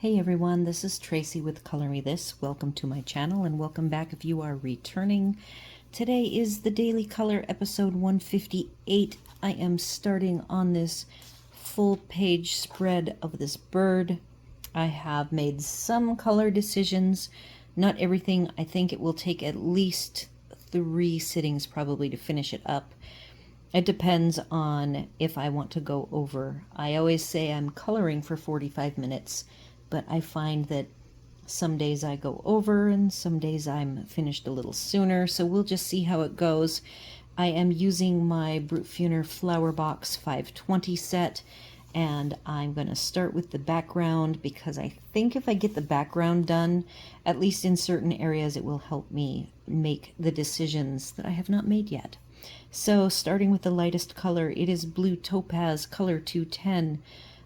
Hey everyone, this is Tracy with Color Me This. Welcome to my channel and welcome back if you are returning. Today is the Daily Color episode 158. I am starting on this full page spread of this bird. I have made some color decisions, not everything. I think it will take at least 3 sittings probably to finish it up. It depends on if I want to go over. I always say I'm coloring for 45 minutes, but I find that some days I go over and some days I'm finished a little sooner, so we'll just see how it goes. I am using my Brutfuner Flower Box 520 set, and I'm going to start with the background because I think if I get the background done, at least in certain areas, it will help me make the decisions that I have not made yet. So starting with the lightest color, it is Blue Topaz color 210,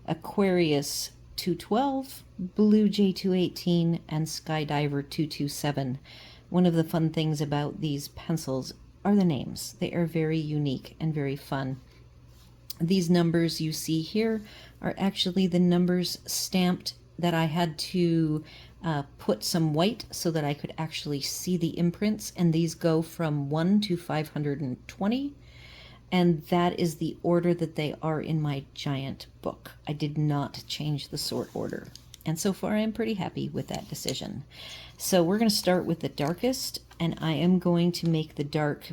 Aquarius 212, Blue Jay 218, and Skydiver 227. One of the fun things about these pencils are the names. They are very unique and very fun. These numbers you see here are actually the numbers stamped that I had to put some white so that I could actually see the imprints, and these go from 1 to 520, and that is the order that they are in my giant book. I did not change the sort order, and so far I'm pretty happy with that decision. So we're going to start with the darkest, and I am going to make the dark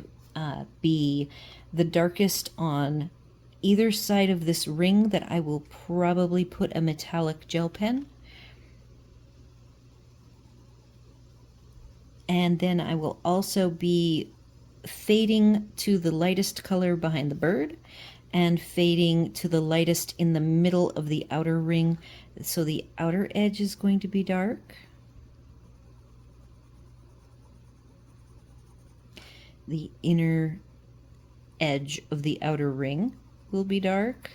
be the darkest on either side of this ring that I will probably put a metallic gel pen. And then I will also be fading to the lightest color behind the bird and fading to the lightest in the middle of the outer ring. So the outer edge is going to be dark. The inner edge of the outer ring will be dark,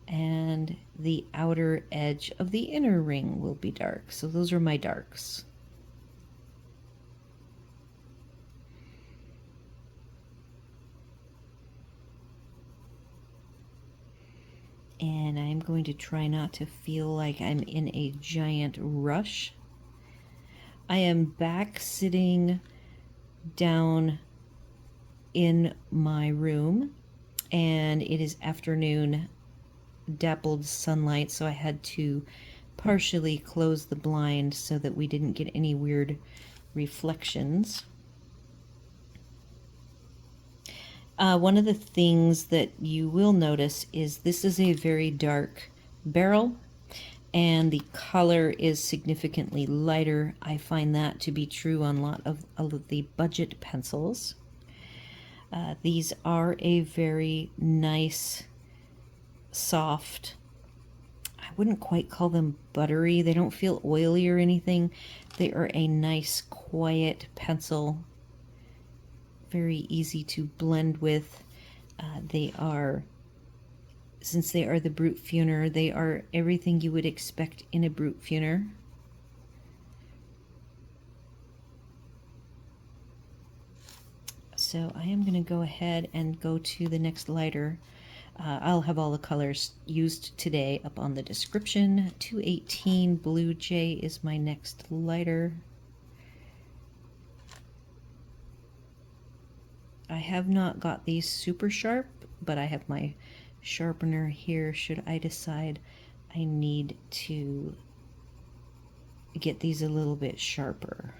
and the outer edge of the inner ring will be dark. So those are my darks. And I'm going to try not to feel like I'm in a giant rush. I am back sitting down in my room, and it is afternoon, dappled sunlight, so I had to partially close the blind so that we didn't get any weird reflections. One of the things that you will notice is this is a very dark barrel, and the color is significantly lighter. I find that to be true on a lot of the budget pencils. These are a very nice, soft, I wouldn't quite call them buttery. They don't feel oily or anything. They are a nice, quiet pencil. Very easy to blend with. They are, since they are the Brutfuner, they are everything you would expect in a Brutfuner. So I am going to go ahead and go to the next lighter. I'll have all the colors used today up on the description. 218 Blue Jay is my next lighter. I have not got these super sharp, but I have my sharpener here should I decide I need to get these a little bit sharper.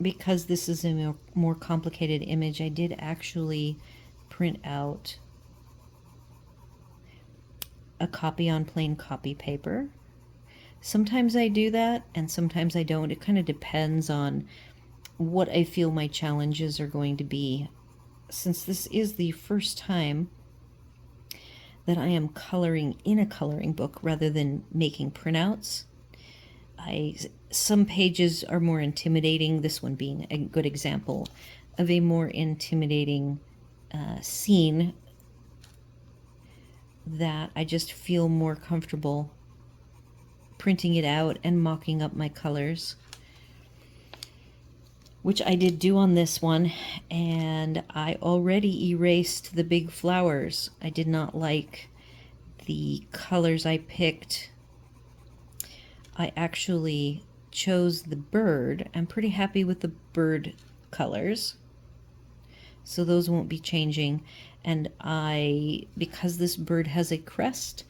Because this is a more complicated image, I did actually print out a copy on plain copy paper. Sometimes I do that and sometimes I don't. It kind of depends on what I feel my challenges are going to be. Since this is the first time that I am coloring in a coloring book rather than making printouts, some pages are more intimidating, this one being a good example of a more intimidating scene that I just feel more comfortable printing it out and mocking up my colors, which I did do on this one, and I already erased the big flowers. I did not like the colors I picked, I actually chose the bird. I'm pretty happy with the bird colors, so those won't be changing. And because this bird has a crest,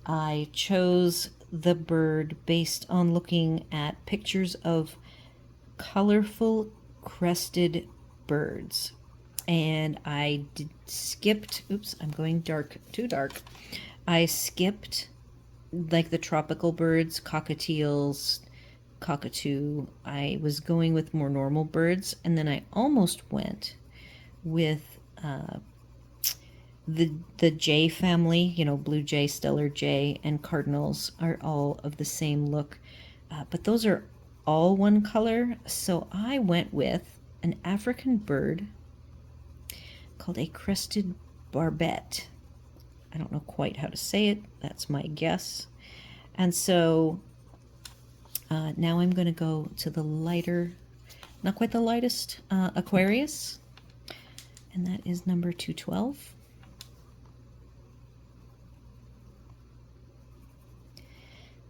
I chose the bird based on looking at pictures of colorful crested birds. And I skipped, oops, I'm going dark, too dark. I skipped like the tropical birds, cockatiels, cockatoo. I was going with more normal birds, and then I almost went with the jay family, you know, blue jay, stellar jay, and cardinals are all of the same look, but those are all one color. So I went with an African bird called a crested barbet. I don't know quite how to say it. That's my guess. And so now I'm going to go to the lighter, not quite the lightest, Aquarius, and that is number 212.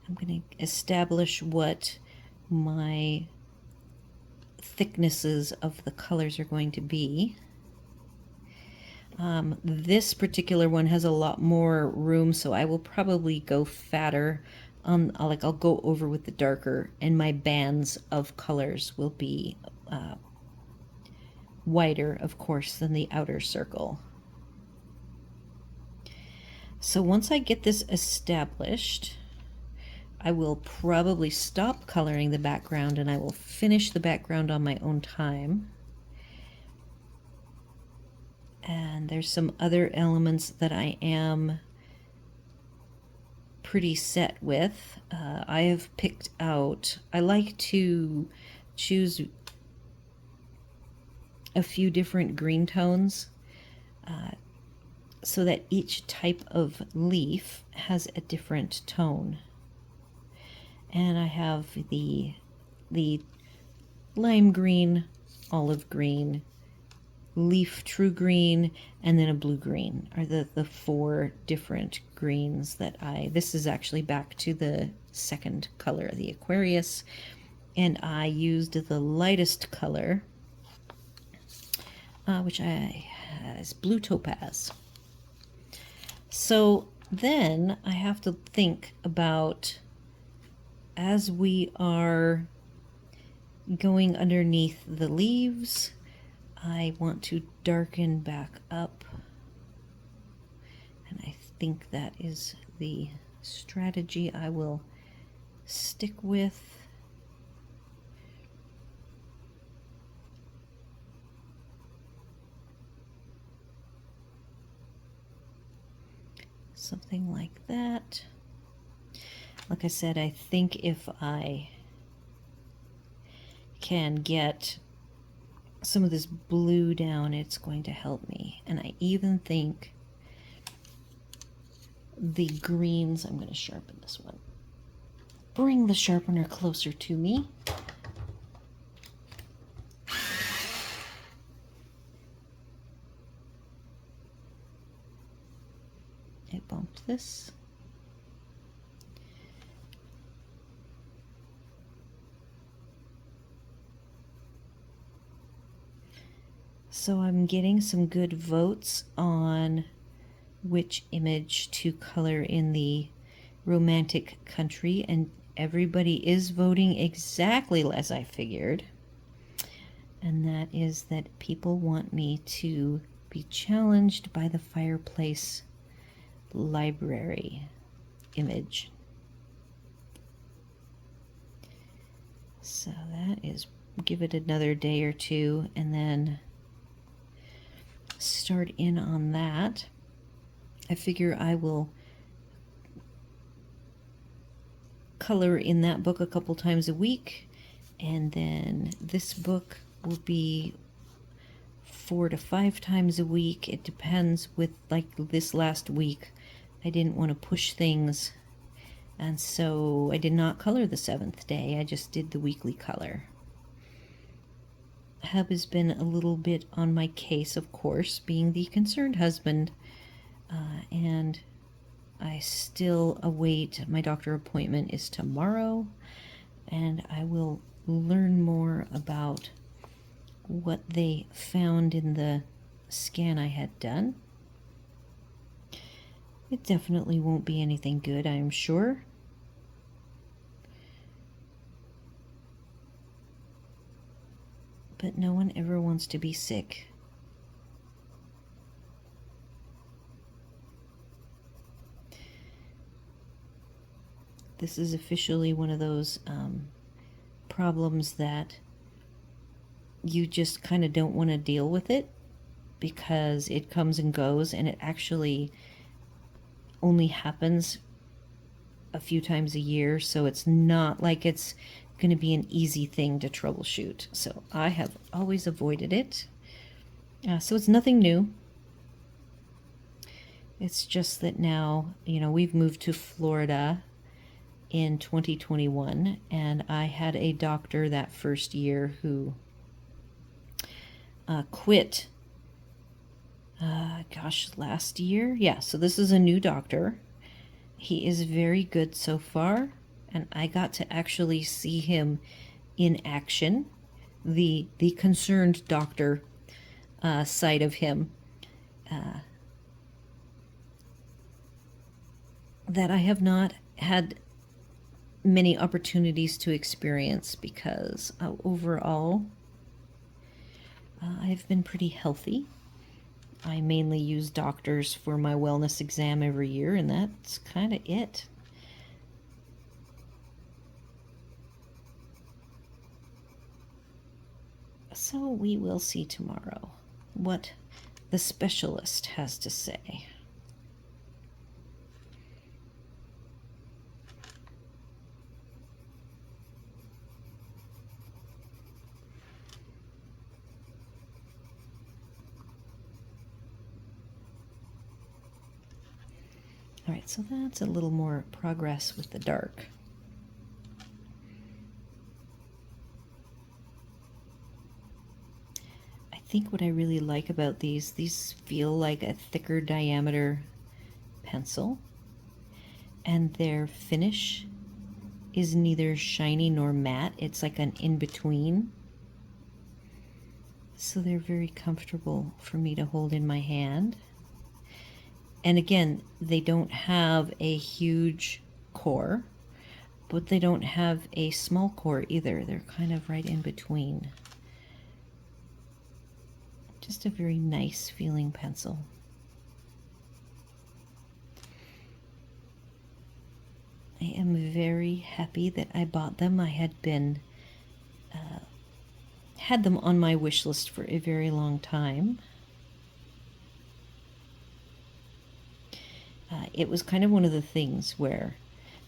I'm going to establish what my thicknesses of the colors are going to be. This particular one has a lot more room, so I will probably go fatter. I'll go over with the darker, and my bands of colors will be wider, of course, than the outer circle. So once I get this established, I will probably stop coloring the background, and I will finish the background on my own time. And there's some other elements that I am pretty set with. I have picked out, I like to choose a few different green tones so that each type of leaf has a different tone. And I have the lime green, olive green, leaf true green, and then a blue green are the four different greens that this is actually back to the second color, the Aquarius, and I used the lightest color, which is blue topaz. So then I have to think about, as we are going underneath the leaves, I want to darken back up, and I think that is the strategy I will stick with. Something like that. Like I said, I think if I can get some of this blue down, it's going to help me. And I even think the greens, I'm going to sharpen this one. Bring the sharpener closer to me. It bumped this. So I'm getting some good votes on which image to color in the romantic country, and everybody is voting exactly as I figured. And that is that people want me to be challenged by the fireplace library image. So that is, give it another day or two and then start in on that. I figure I will color in that book a couple times a week, and then this book will be 4 to 5 times a week. It depends. With like this last week, I didn't want to push things, and so I did not color the 7th day. I just did the weekly color. Hub has been a little bit on my case, of course, being the concerned husband, and I still await, my doctor appointment is tomorrow, and I will learn more about what they found in the scan I had done. It definitely won't be anything good, I'm sure. But no one ever wants to be sick. This is officially one of those problems that you just kind of don't want to deal with it, because it comes and goes, and it actually only happens a few times a year, so it's not like it's going to be an easy thing to troubleshoot. So I have always avoided it. So it's nothing new. It's just that now, we've moved to Florida in 2021, and I had a doctor that first year who quit, last year. Yeah, so this is a new doctor. He is very good so far, and I got to actually see him in action, the concerned doctor side of him, that I have not had many opportunities to experience, because overall I've been pretty healthy. I mainly use doctors for my wellness exam every year, and that's kind of it. So we will see tomorrow what the specialist has to say. All right, so that's a little more progress with the dark. I think what I really like about these feel like a thicker diameter pencil, and their finish is neither shiny nor matte. It's like an in-between. So they're very comfortable for me to hold in my hand. And again, they don't have a huge core, but they don't have a small core either. They're kind of right in between. Just a very nice feeling pencil. I am very happy that I bought them. I had been had them on my wish list for a very long time. It was kind of one of the things where,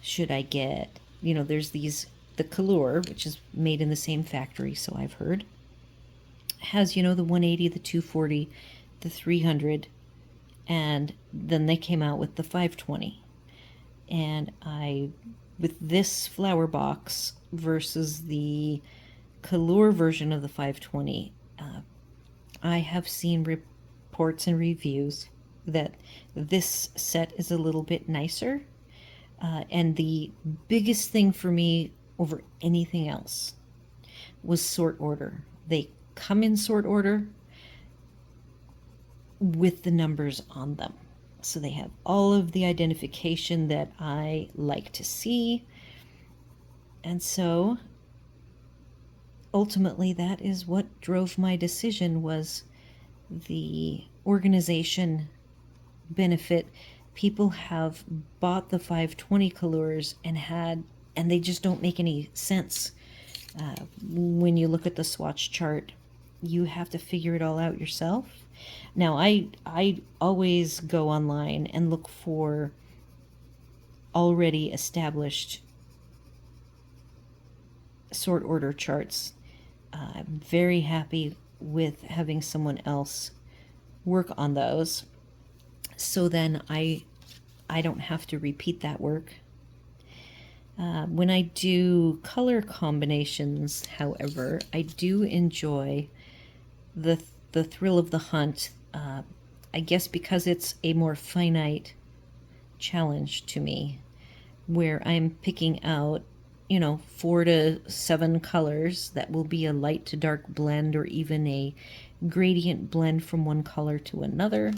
should I get, there's the Color, which is made in the same factory, so I've heard, has, the 180, the 240, the 300, and then they came out with the 520. And with this flower box versus the Color version of the 520, I have seen reports and reviews that this set is a little bit nicer. And the biggest thing for me over anything else was sort order. They come in sort order with the numbers on them. So they have all of the identification that I like to see. And so ultimately that is what drove my decision, was the organization benefit. People have bought the 520 colors and they just don't make any sense. When you look at the swatch chart, you have to figure it all out yourself. Now, I always go online and look for already established sort order charts. I'm very happy with having someone else work on those, so then I don't have to repeat that work. When I do color combinations, however, I do enjoy the thrill of the hunt. I guess because it's a more finite challenge to me, where I'm picking out, you know, 4 to 7 colors that will be a light to dark blend, or even a gradient blend from one color to another.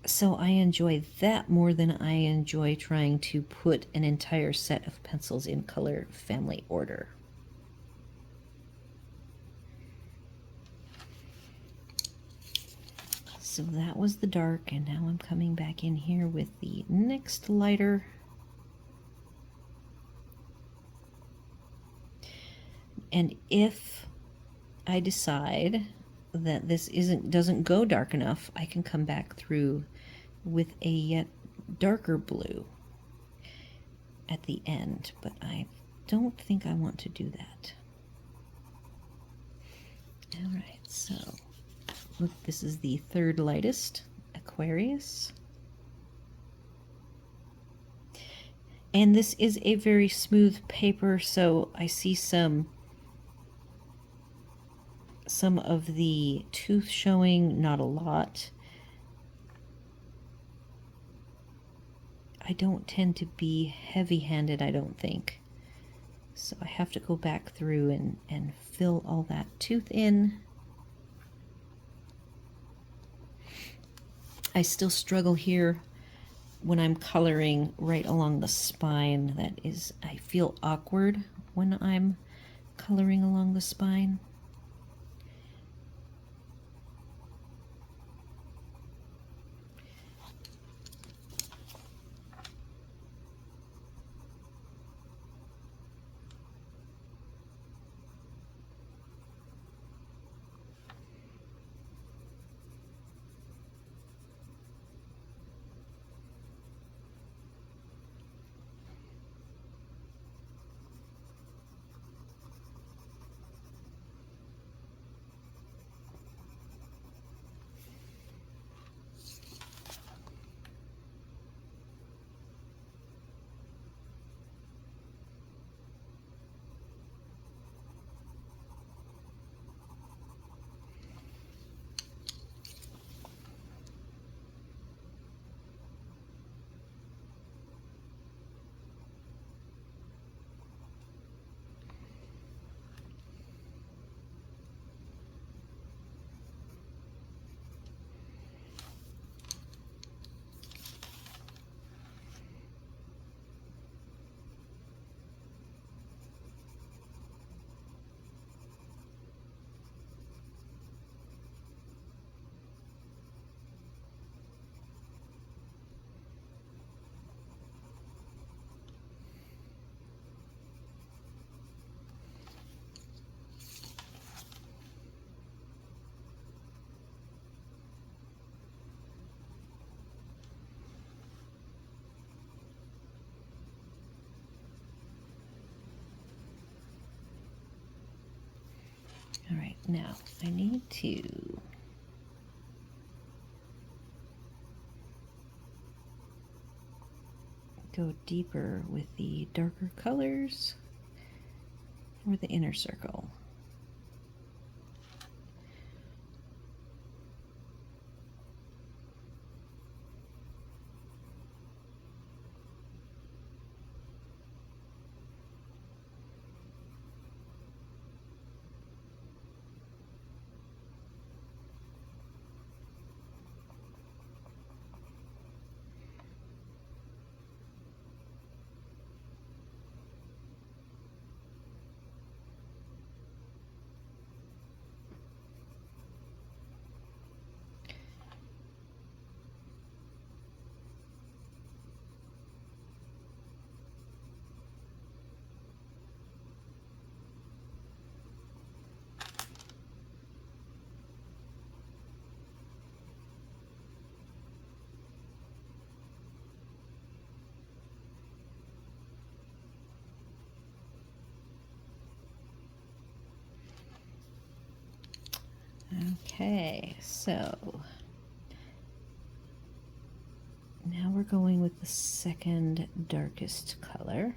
So I enjoy that more than I enjoy trying to put an entire set of pencils in color family order. So that was the dark, and now I'm coming back in here with the next lighter. And if I decide that this doesn't go dark enough, I can come back through with a yet darker blue at the end, but I don't think I want to do that. All right, so look, this is the third lightest, Aquarius. And this is a very smooth paper, so I see some of the tooth showing, not a lot. I don't tend to be heavy-handed, I don't think. So I have to go back through and fill all that tooth in. I still struggle here when I'm coloring right along the spine. That is, I feel awkward when I'm coloring along the spine. All right, now I need to go deeper with the darker colors for the inner circle. Okay, so now we're going with the second darkest color.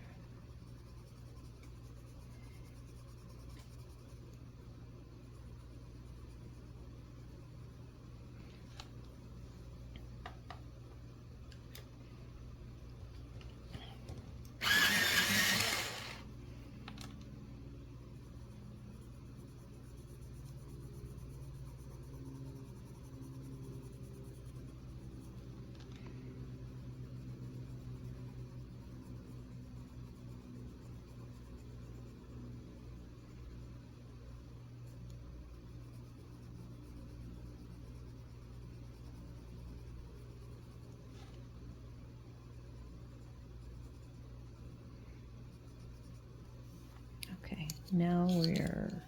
now we're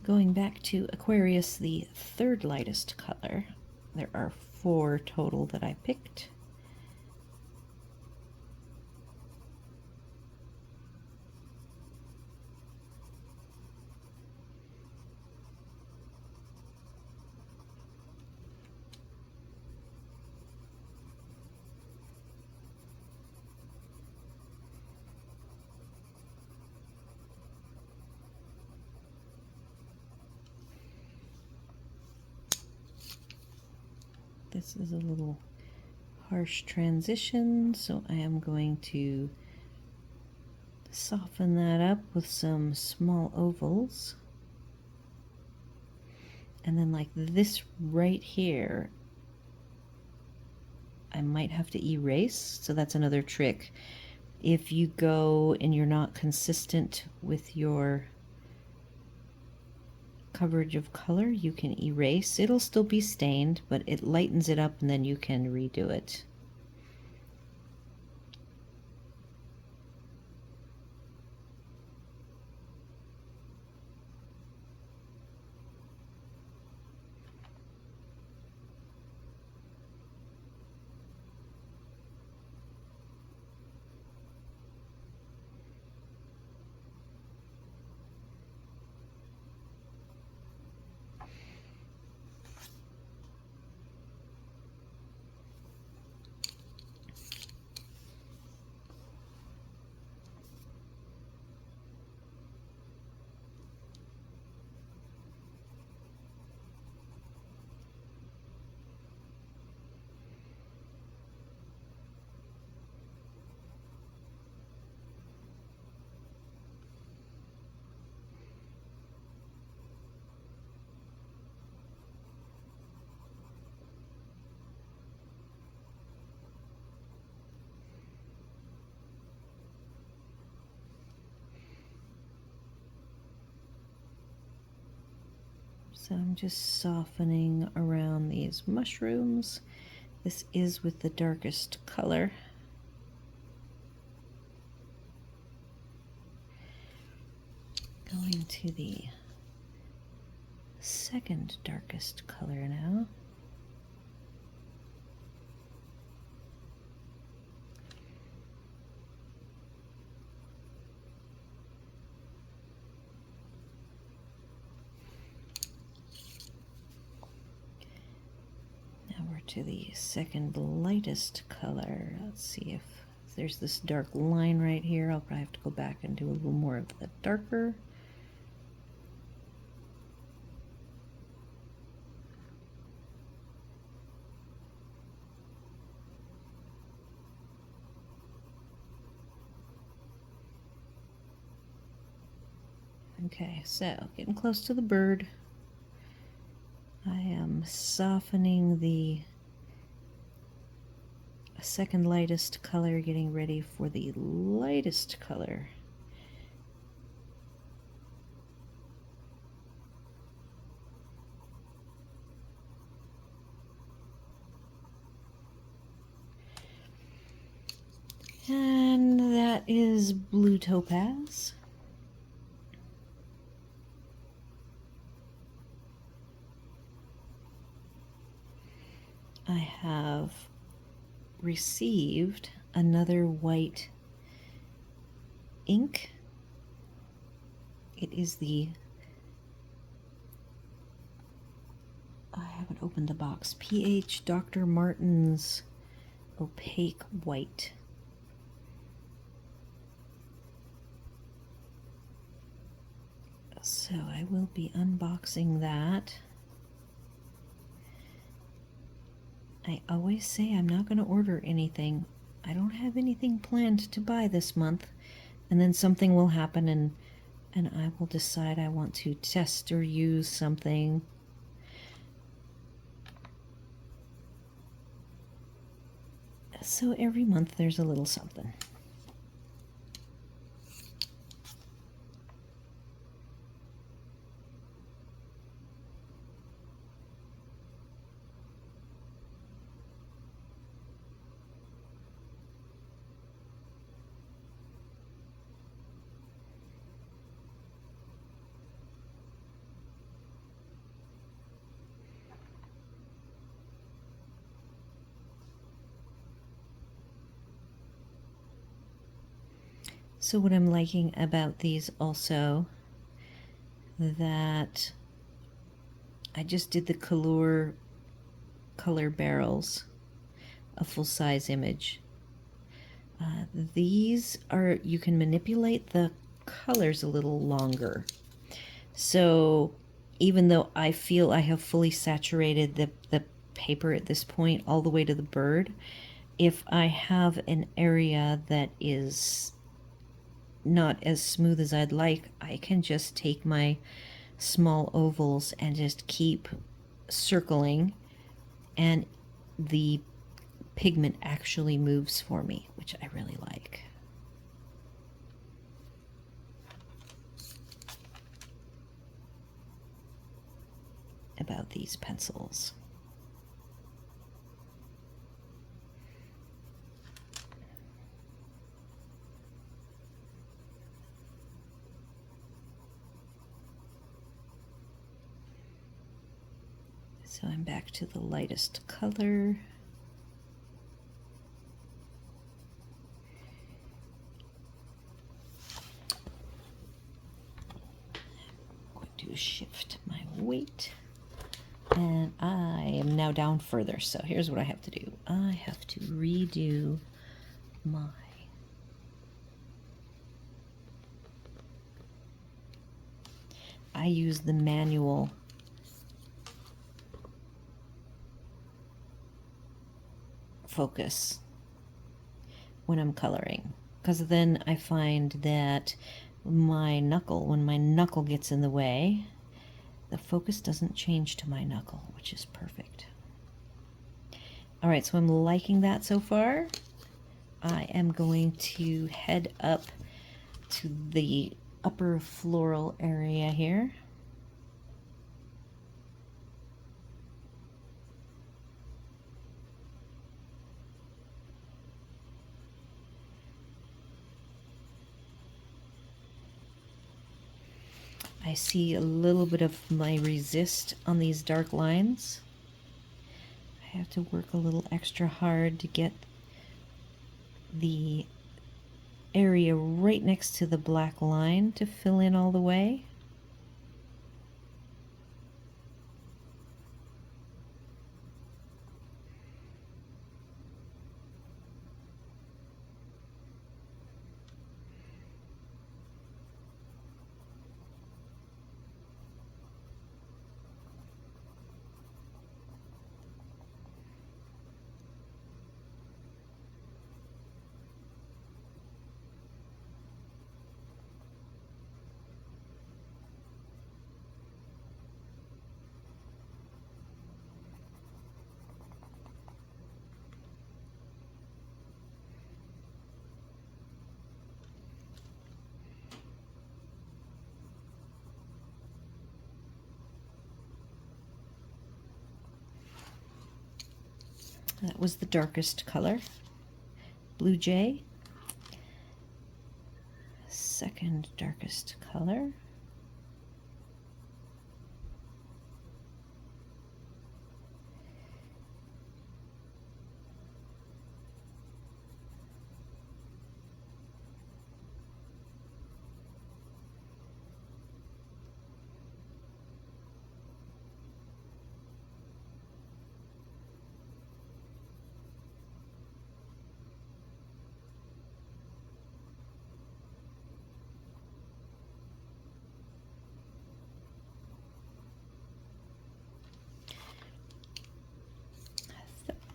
going back to Aquarius, the third lightest color. There are 4 total that I picked. This is a little harsh transition, so I am going to soften that up with some small ovals. And then like this right here, I might have to erase, so that's another trick. If you go and you're not consistent with your coverage of color, you can erase. It'll still be stained, but it lightens it up and then you can redo it. So I'm just softening around these mushrooms. This is with the darkest color. Going to the second darkest color now. To the second lightest color. Let's see if there's this dark line right here. I'll probably have to go back and do a little more of the darker. Okay, so getting close to the bird. I am softening the second lightest color, getting ready for the lightest color. And that is blue topaz. I have received another white ink. It is the, I haven't opened the box, PH Dr. Martin's opaque white. So I will be unboxing that. I always say I'm not going to order anything. I don't have anything planned to buy this month, and then something will happen and I will decide I want to test or use something. So every month there's a little something. So what I'm liking about these also, that I just did the color barrels, a full-size image. These are, you can manipulate the colors a little longer. So even though I feel I have fully saturated the paper at this point all the way to the bird, if I have an area that is not as smooth as I'd like, I can just take my small ovals and just keep circling, and the pigment actually moves for me, which I really like. About these pencils. So I'm back to the lightest color. I'm going to shift my weight. And I am now down further. So here's what I have to do. I have to redo my I use the manual focus when I'm coloring, because then I find that when my knuckle gets in the way, the focus doesn't change to my knuckle, which is perfect. All right, so I'm liking that so far. I am going to head up to the upper floral area here. I see a little bit of my resist on these dark lines. I have to work a little extra hard to get the area right next to the black line to fill in all the way. That was the darkest color. Blue Jay. Second darkest color.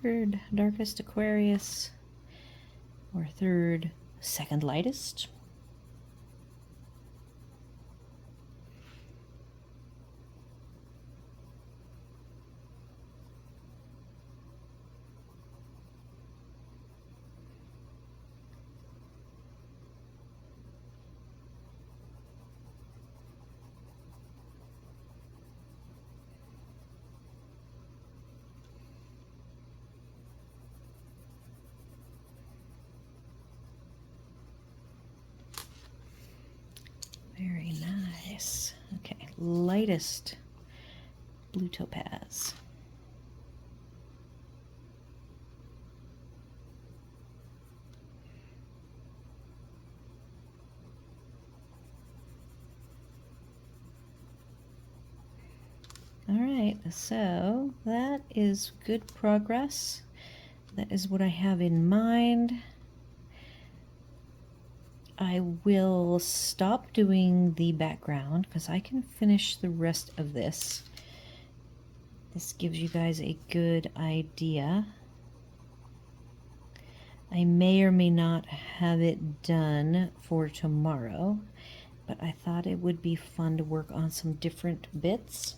Third darkest Aquarius, or third second lightest. Very nice. Okay, lightest blue topaz. All right, so that is good progress. That is what I have in mind. I will stop doing the background because I can finish the rest of this. This gives you guys a good idea. I may or may not have it done for tomorrow, but I thought it would be fun to work on some different bits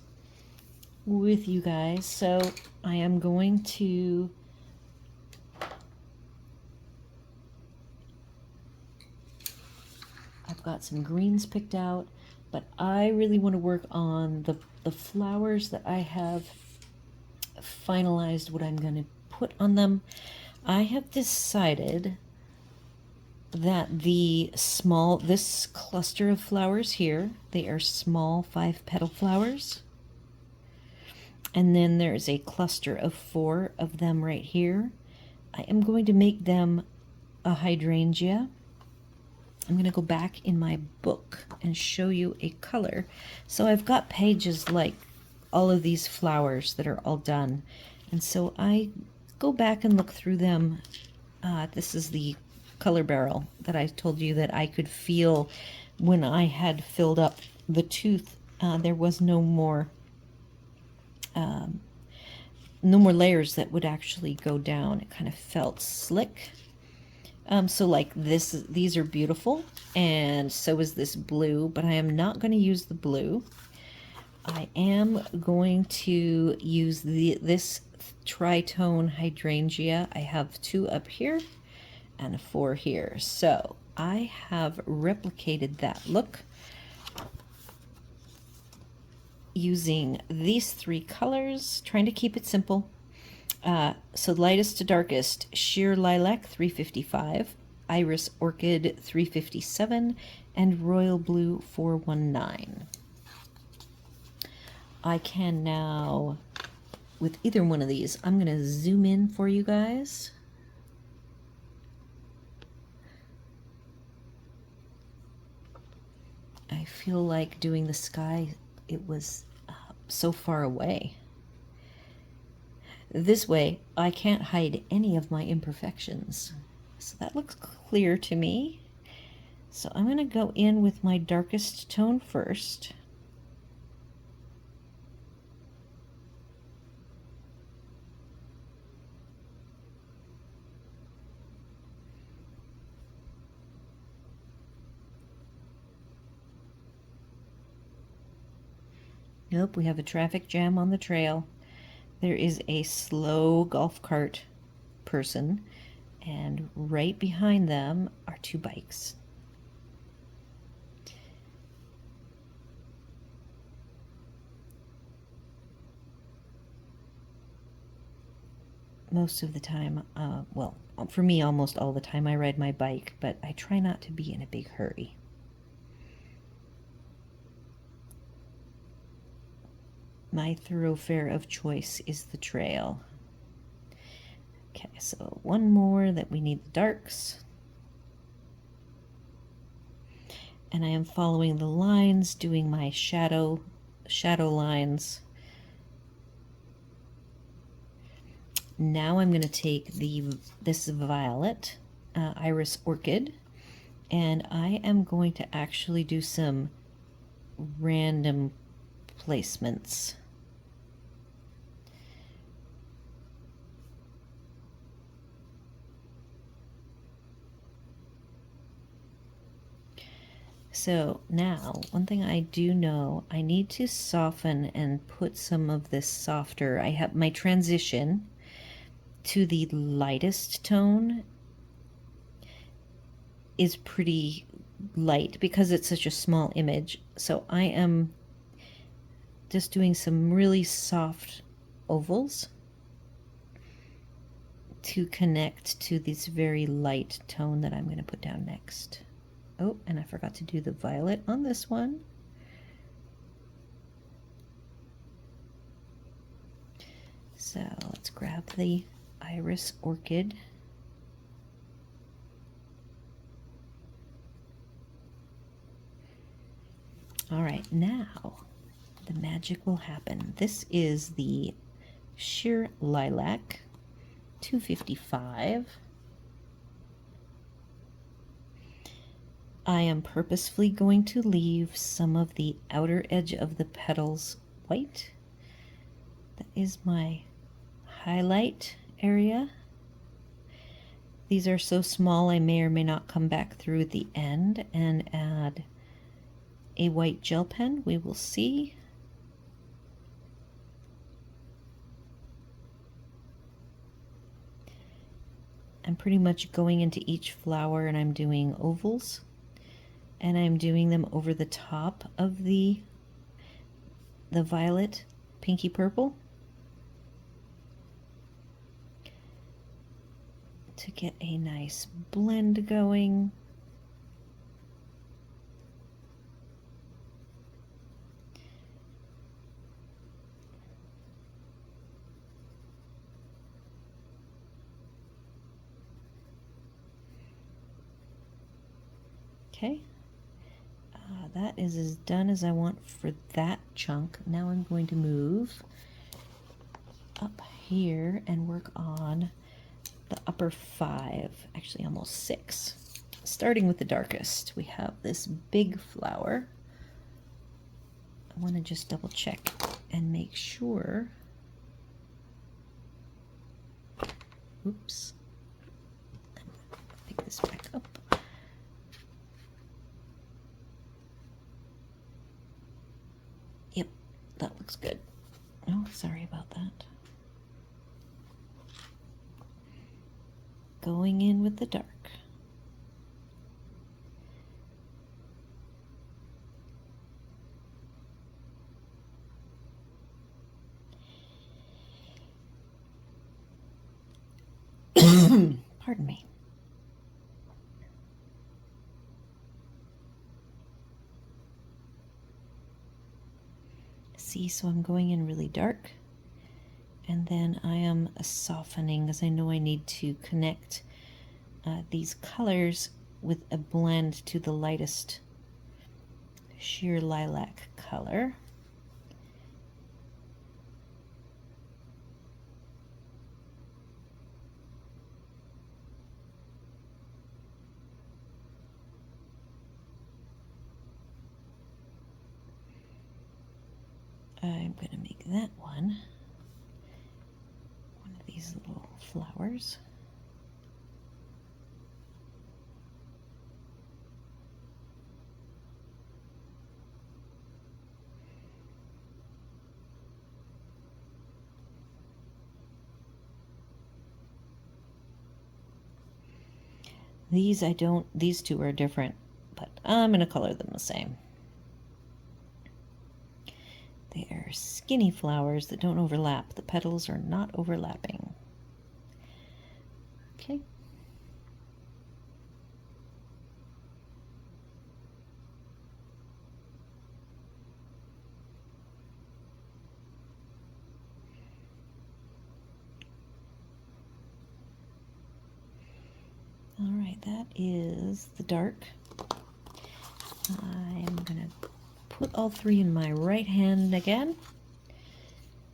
with you guys. So I am going to I've got some greens picked out, but I really want to work on the flowers that I have finalized what I'm going to put on them. I have decided that this cluster of flowers here, they are small 5-petal flowers. And then there's a cluster of 4 of them right here. I am going to make them a hydrangea. I'm going to go back in my book and show you a color. So I've got pages like all of these flowers that are all done. And so I go back and look through them. This is the color barrel that I told you that I could feel when I had filled up the tooth. There was no more layers that would actually go down. It kind of felt slick. So like these are beautiful, and so is this blue, but I am not going to use the blue. I am going to use this tritone hydrangea. I have 2 up here and 4 here. So I have replicated that look using these 3 colors, trying to keep it simple. So lightest to darkest, sheer lilac 355, iris orchid 357, and royal blue 419. I can now, with either one of these, I'm going to zoom in for you guys. I feel like doing the sky, it was so far away. This way, I can't hide any of my imperfections. So that looks clear to me. So I'm going to go in with my darkest tone first. Nope, we have a traffic jam on the trail. There is a slow golf cart person, and right behind them are 2 bikes. Most of the time, well, for me, almost all the time I ride my bike, but I try not to be in a big hurry. My thoroughfare of choice is the trail. Okay, so one more that we need the darks. And I am following the lines, doing my shadow lines. Now I'm going to take this violet, iris orchid, and I am going to actually do some random placements. So now, one thing I do know, I need to soften and put some of this softer. I have my transition to the lightest tone is pretty light because it's such a small image. So I am just doing some really soft ovals to connect to this very light tone that I'm going to put down next. Oh, and I forgot to do the violet on this one. So let's grab the iris orchid. All right, now the magic will happen. This is the Sheer Lilac 255. I am purposefully going to leave some of the outer edge of the petals white. That is my highlight area. These are so small I may or may not come back through at the end and add a white gel pen. We will see. I'm pretty much going into each flower and I'm doing ovals, and I'm doing them over the top of the violet pinky purple to get a nice blend going. Okay, that is as done as I want for that chunk. Now I'm going to move up here and work on the upper 5, actually almost 6. Starting with the darkest, we have this big flower. I want to just double check and make sure. Oops. Pick this back up. Yep, that looks good. Oh, sorry about that. Going in with the dark. Pardon me. See, so I'm going in really dark, and then I am softening as I know I need to connect these colors with a blend to the lightest sheer lilac color. I'm going to make that one of these little flowers. These two are different, but I'm going to color them the same. They are skinny flowers that don't overlap. The petals are not overlapping. Okay. All right, that is the dark. I'm going to put all 3 in my right hand again.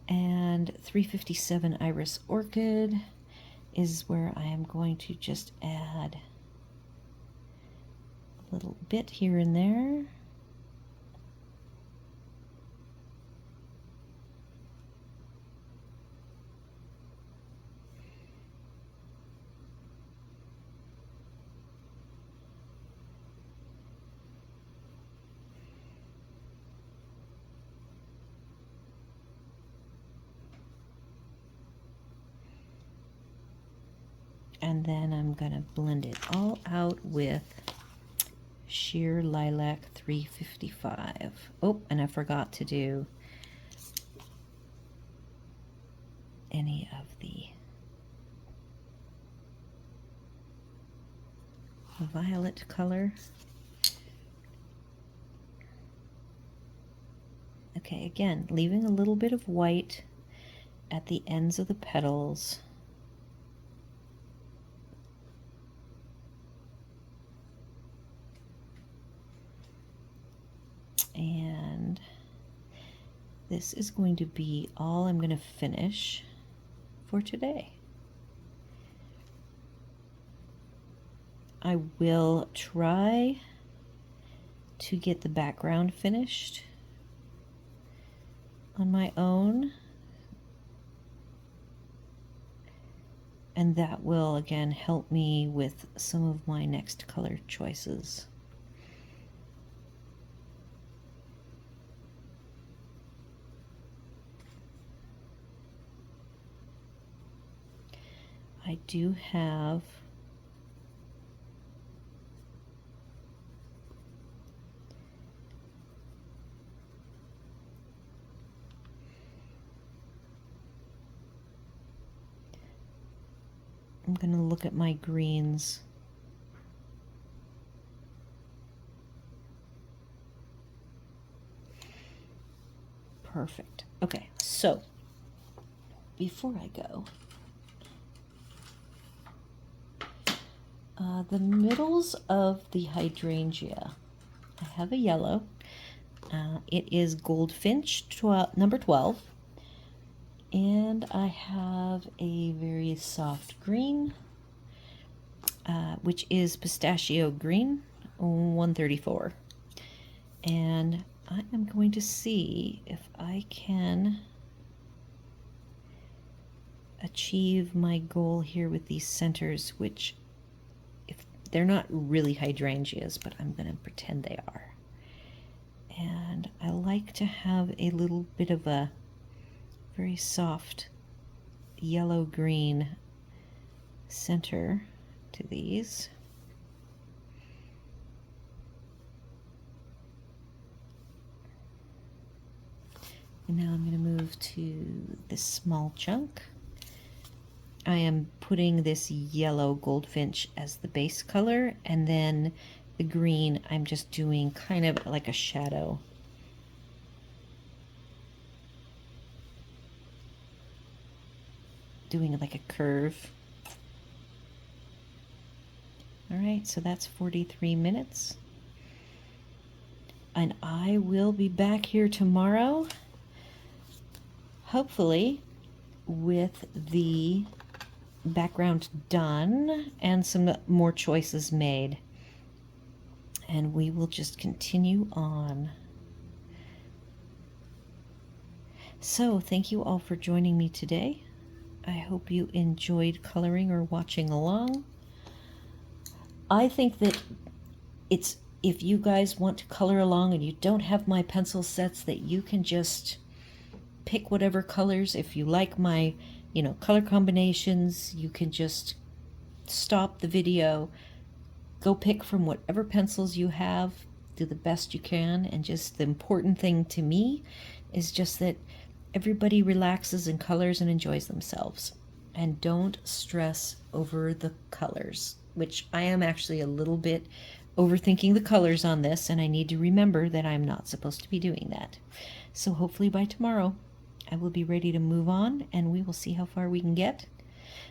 And 357 Iris Orchid is where I am going to just add a little bit here and there. And then I'm going to blend it all out with Sheer Lilac 355. Oh, and I forgot to do any of the violet color. Okay, again, leaving a little bit of white at the ends of the petals. And this is going to be all I'm going to finish for today. I will try to get the background finished on my own, and that will again help me with some of my next color choices. I do have I'm going to look at my greens. Perfect. Okay, so before I go, the middles of the hydrangea, I have a yellow. It is Goldfinch number 12. And I have a very soft green, which is Pistachio Green, 134. And I am going to see if I can achieve my goal here with these centers, which if they're not really hydrangeas, but I'm going to pretend they are. And I like to have a little bit of a very soft yellow-green center to these. And now I'm going to move to this small chunk. I am putting this yellow Goldfinch as the base color, and then the green I'm just doing kind of like a shadow. Doing like a curve. All right, so that's 43 minutes. And I will be back here tomorrow, hopefully with the background done and some more choices made. And we will just continue on. So thank you all for joining me today. I hope you enjoyed coloring or watching along. I think that it's, if you guys want to color along and you don't have my pencil sets, that you can just pick whatever colors. If you like my, color combinations, you can just stop the video, go pick from whatever pencils you have, do the best you can. And just the important thing to me is just that everybody relaxes and colors and enjoys themselves, and don't stress over the colors, which I am actually a little bit overthinking the colors on this, and I need to remember that I'm not supposed to be doing that. So hopefully by tomorrow I will be ready to move on, and we will see how far we can get.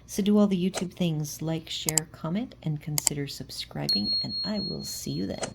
So do all the YouTube things, like, share, comment, and consider subscribing, and I will see you then.